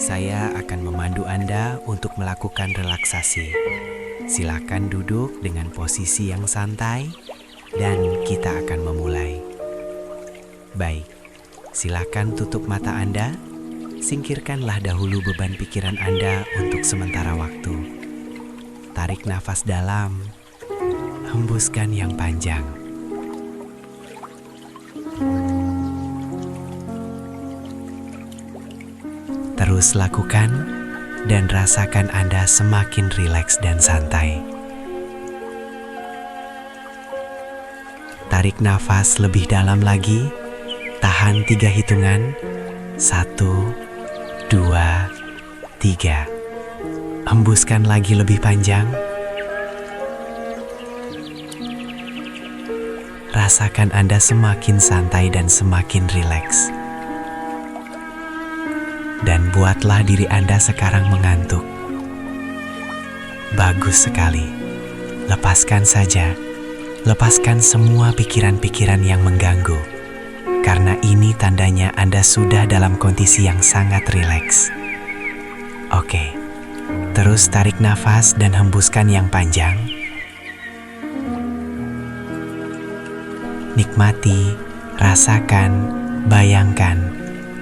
Saya akan memandu Anda untuk melakukan relaksasi. Silakan duduk dengan posisi yang santai dan kita akan memulai. Baik, silakan tutup mata Anda. Singkirkanlah dahulu beban pikiran Anda untuk sementara waktu. Tarik nafas dalam, hembuskan yang panjang. Terus lakukan dan rasakan Anda semakin rileks dan santai. Tarik nafas lebih dalam lagi, tahan 3 hitungan, 1, 2, 3. Hembuskan lagi lebih panjang. Rasakan Anda semakin santai dan semakin rileks. Dan buatlah diri Anda sekarang mengantuk. Bagus sekali. Lepaskan saja. Lepaskan semua pikiran-pikiran yang mengganggu. Karena ini tandanya Anda sudah dalam kondisi yang sangat rileks. Oke. Terus tarik nafas dan hembuskan yang panjang. Nikmati, rasakan, bayangkan.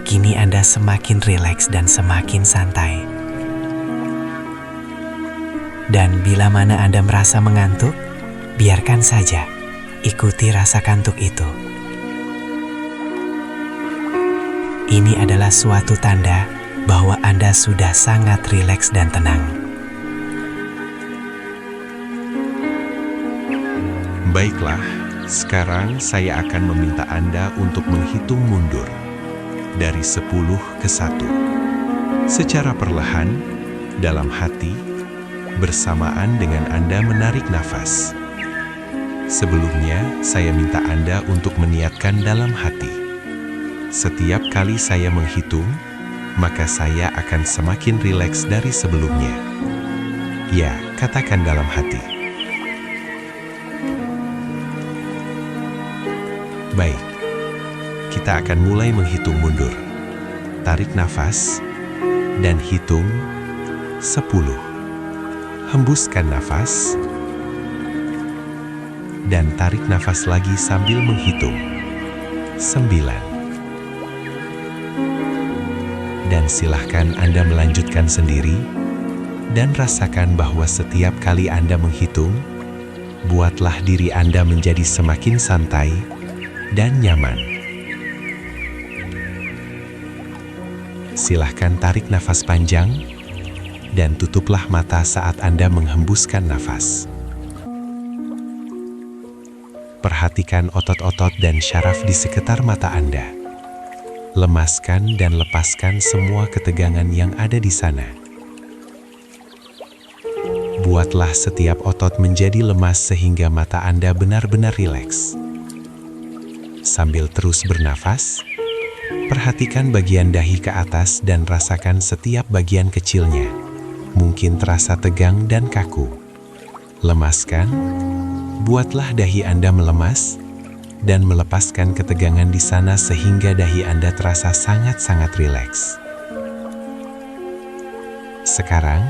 Kini Anda semakin rileks dan semakin santai. Dan bila mana Anda merasa mengantuk, biarkan saja. Ikuti rasa kantuk itu. Ini adalah suatu tanda bahwa Anda sudah sangat rileks dan tenang. Baiklah, sekarang saya akan meminta Anda untuk menghitung mundur. Dari 10 ke 1. Secara perlahan, dalam hati, bersamaan dengan Anda menarik nafas. Sebelumnya, saya minta Anda untuk meniatkan dalam hati. Setiap kali saya menghitung, maka saya akan semakin rileks dari sebelumnya. Ya, katakan dalam hati. Baik. Kita akan mulai menghitung mundur. Tarik nafas dan hitung 10. Hembuskan nafas dan tarik nafas lagi sambil menghitung 9. Dan silahkan Anda melanjutkan sendiri dan rasakan bahwa setiap kali Anda menghitung, buatlah diri Anda menjadi semakin santai dan nyaman. Silahkan tarik nafas panjang dan tutuplah mata saat Anda menghembuskan nafas. Perhatikan otot-otot dan syaraf di sekitar mata Anda. Lemaskan dan lepaskan semua ketegangan yang ada di sana. Buatlah setiap otot menjadi lemas sehingga mata Anda benar-benar rileks. Sambil terus bernafas, perhatikan bagian dahi ke atas dan rasakan setiap bagian kecilnya. Mungkin terasa tegang dan kaku. Lemaskan, buatlah dahi Anda melemas, dan melepaskan ketegangan di sana sehingga dahi Anda terasa sangat-sangat rileks. Sekarang,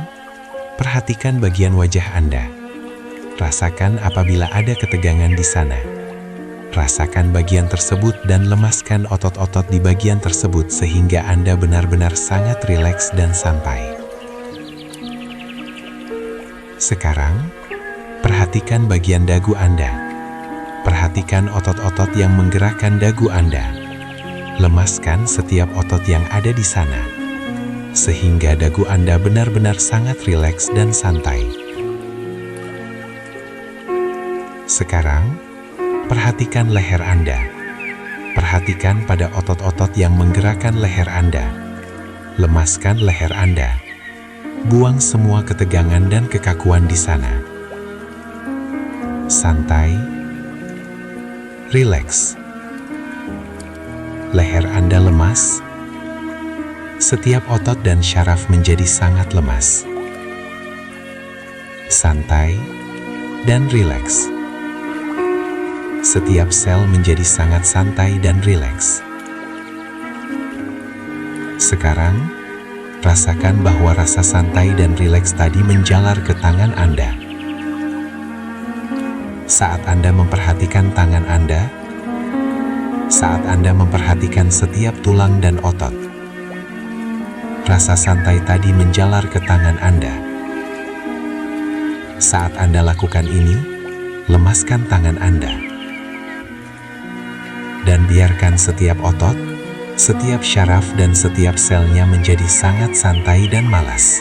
perhatikan bagian wajah Anda. Rasakan apabila ada ketegangan di sana. Rasakan bagian tersebut dan lemaskan otot-otot di bagian tersebut sehingga Anda benar-benar sangat rileks dan santai. Sekarang, perhatikan bagian dagu Anda. Perhatikan otot-otot yang menggerakkan dagu Anda. Lemaskan setiap otot yang ada di sana, sehingga dagu Anda benar-benar sangat rileks dan santai. Sekarang, perhatikan leher Anda. Perhatikan pada otot-otot yang menggerakkan leher Anda. Lemaskan leher Anda. Buang semua ketegangan dan kekakuan di sana. Santai. Rileks. Leher Anda lemas. Setiap otot dan syaraf menjadi sangat lemas. Santai dan rileks. Setiap sel menjadi sangat santai dan rileks. Sekarang, Rasakan bahwa rasa santai dan rileks tadi menjalar ke tangan Anda. Saat Anda memperhatikan tangan Anda, saat Anda memperhatikan setiap tulang dan otot, rasa santai tadi menjalar ke tangan Anda. Saat Anda lakukan ini, lemaskan tangan Anda. Dan biarkan setiap otot, setiap syaraf dan setiap selnya menjadi sangat santai dan malas.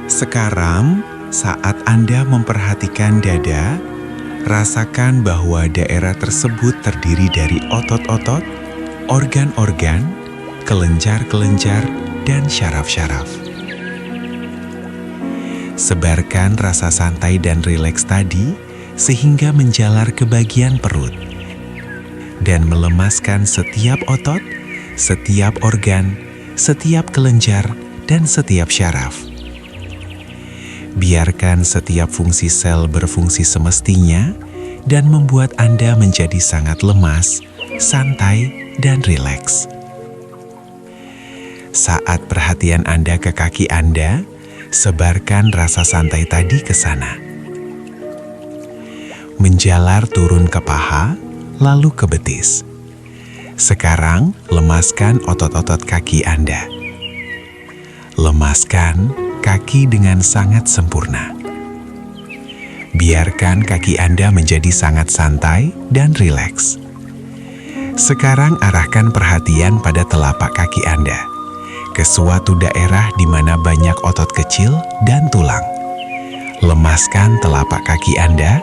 Sekarang, saat Anda memperhatikan dada, rasakan bahwa daerah tersebut terdiri dari otot-otot, organ-organ, kelenjar-kelenjar, dan syaraf-syaraf. Sebarkan rasa santai dan rileks tadi sehingga menjalar ke bagian perut dan melemaskan setiap otot, setiap organ, setiap kelenjar, dan setiap syaraf. Biarkan setiap fungsi sel berfungsi semestinya dan membuat Anda menjadi sangat lemas, santai, dan rileks. Saat perhatian Anda ke kaki Anda, sebarkan rasa santai tadi ke sana. Menjalar turun ke paha, lalu ke betis. Sekarang, lemaskan otot-otot kaki Anda. Lemaskan kaki dengan sangat sempurna. Biarkan kaki Anda menjadi sangat santai dan rileks. Sekarang arahkan perhatian pada telapak kaki Anda ke suatu daerah di mana banyak otot kecil dan tulang. Lemaskan telapak kaki Anda,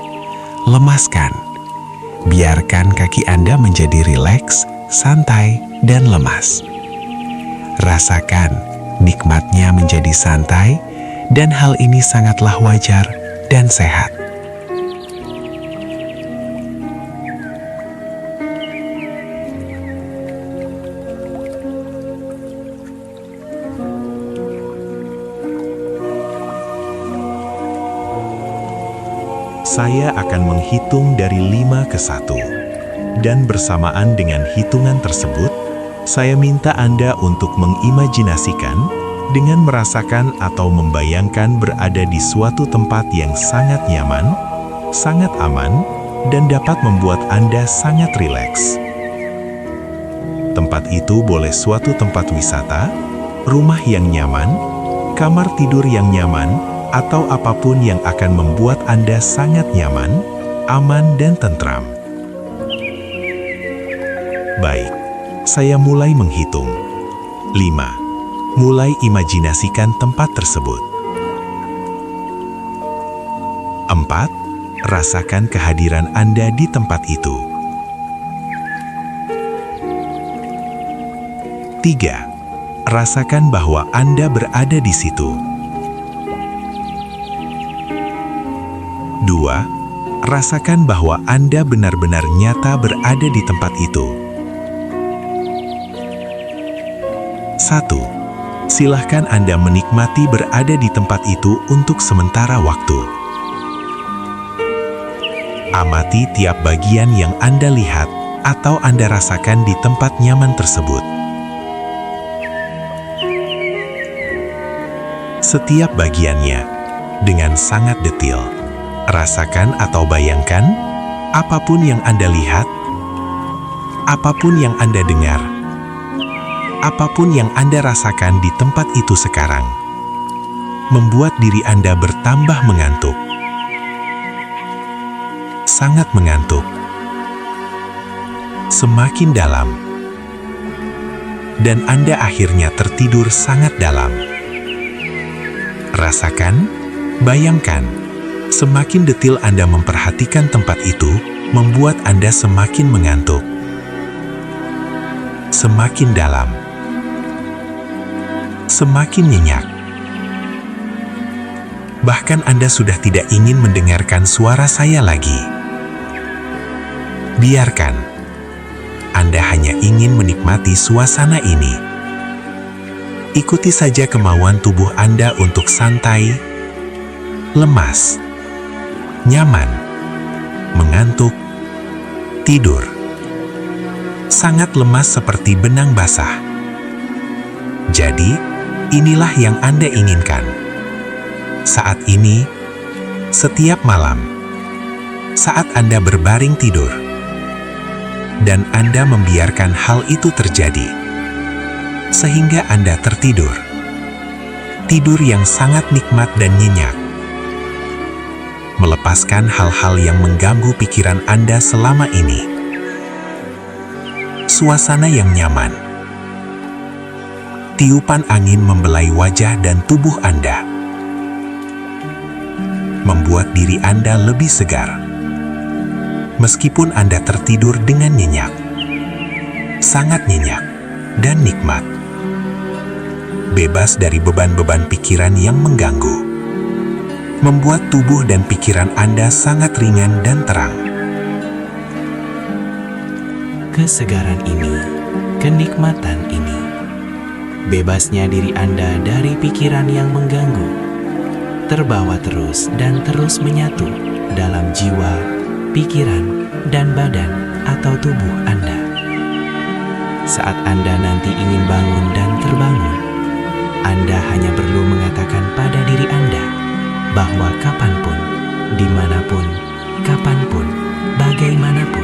lemaskan. Biarkan kaki Anda menjadi rileks, santai, dan lemas. Rasakan nikmatnya menjadi santai, dan hal ini sangatlah wajar dan sehat. Saya akan menghitung dari 5 ke 1. Dan bersamaan dengan hitungan tersebut, saya minta Anda untuk mengimajinasikan dengan merasakan atau membayangkan berada di suatu tempat yang sangat nyaman, sangat aman, dan dapat membuat Anda sangat rileks. Tempat itu boleh suatu tempat wisata, rumah yang nyaman, kamar tidur yang nyaman, atau apapun yang akan membuat Anda sangat nyaman, aman, dan tentram. Baik, saya mulai menghitung. 5. Mulai imajinasikan tempat tersebut. 4. Rasakan kehadiran Anda di tempat itu. 3. Rasakan bahwa Anda berada di situ. 2. Rasakan bahwa Anda benar-benar nyata berada di tempat itu. 1. Silahkan Anda menikmati berada di tempat itu untuk sementara waktu. Amati tiap bagian yang Anda lihat atau Anda rasakan di tempat nyaman tersebut. Setiap bagiannya dengan sangat detail. Rasakan atau bayangkan apapun yang Anda lihat, apapun yang Anda dengar, apapun yang Anda rasakan di tempat itu sekarang, membuat diri Anda bertambah mengantuk. Sangat mengantuk. Semakin dalam. Dan Anda akhirnya tertidur sangat dalam. Rasakan, bayangkan. Semakin detail Anda memperhatikan tempat itu, membuat Anda semakin mengantuk. Semakin dalam. Semakin nyenyak. Bahkan Anda sudah tidak ingin mendengarkan suara saya lagi. Biarkan. Anda hanya ingin menikmati suasana ini. Ikuti saja kemauan tubuh Anda untuk santai, lemas, nyaman, mengantuk, tidur. Sangat lemas seperti benang basah. Jadi, inilah yang Anda inginkan. Saat ini, setiap malam, saat Anda berbaring tidur, dan Anda membiarkan hal itu terjadi, sehingga Anda tertidur. Tidur yang sangat nikmat dan nyenyak. Melepaskan hal-hal yang mengganggu pikiran Anda selama ini. Suasana yang nyaman. Tiupan angin membelai wajah dan tubuh Anda. Membuat diri Anda lebih segar. Meskipun Anda tertidur dengan nyenyak. Sangat nyenyak dan nikmat. Bebas dari beban-beban pikiran yang mengganggu. Membuat tubuh dan pikiran Anda sangat ringan dan terang. Kesegaran ini, kenikmatan ini, bebasnya diri Anda dari pikiran yang mengganggu, terbawa terus dan terus menyatu dalam jiwa, pikiran, dan badan atau tubuh Anda. Saat Anda nanti ingin bangun dan terbangun, Anda hanya perlu mengatakan pada diri Anda bahwa kapanpun, dimanapun, kapanpun, bagaimanapun,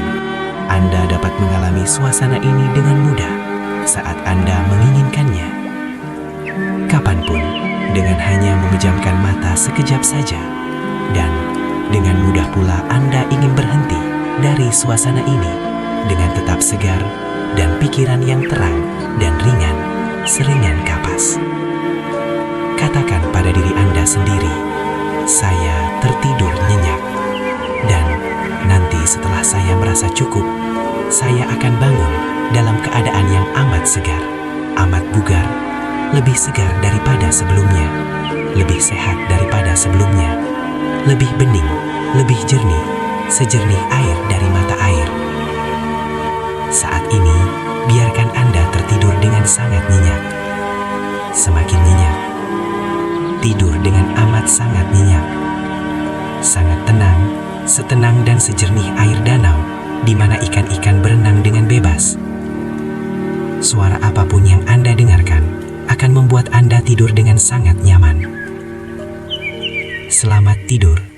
Anda dapat mengalami suasana ini dengan mudah saat Anda menginginkannya. Kapanpun, dengan hanya memejamkan mata sekejap saja, dan dengan mudah pula Anda ingin berhenti dari suasana ini dengan tetap segar dan pikiran yang terang dan ringan, seringan kapas. Katakan pada diri Anda sendiri, saya tertidur nyenyak. Dan nanti setelah saya merasa cukup, saya akan bangun dalam keadaan yang amat segar, amat bugar, lebih segar daripada sebelumnya, lebih sehat daripada sebelumnya, lebih bening, lebih jernih, sejernih air dari mata air. Saat ini, biarkan Anda tertidur dengan sangat nyenyak. Semakin nyenyak, tidur dengan amat sangat nyenyak, sangat tenang, setenang dan sejernih air danau, di mana ikan-ikan berenang dengan bebas. Suara apapun yang Anda dengarkan akan membuat Anda tidur dengan sangat nyaman. Selamat tidur.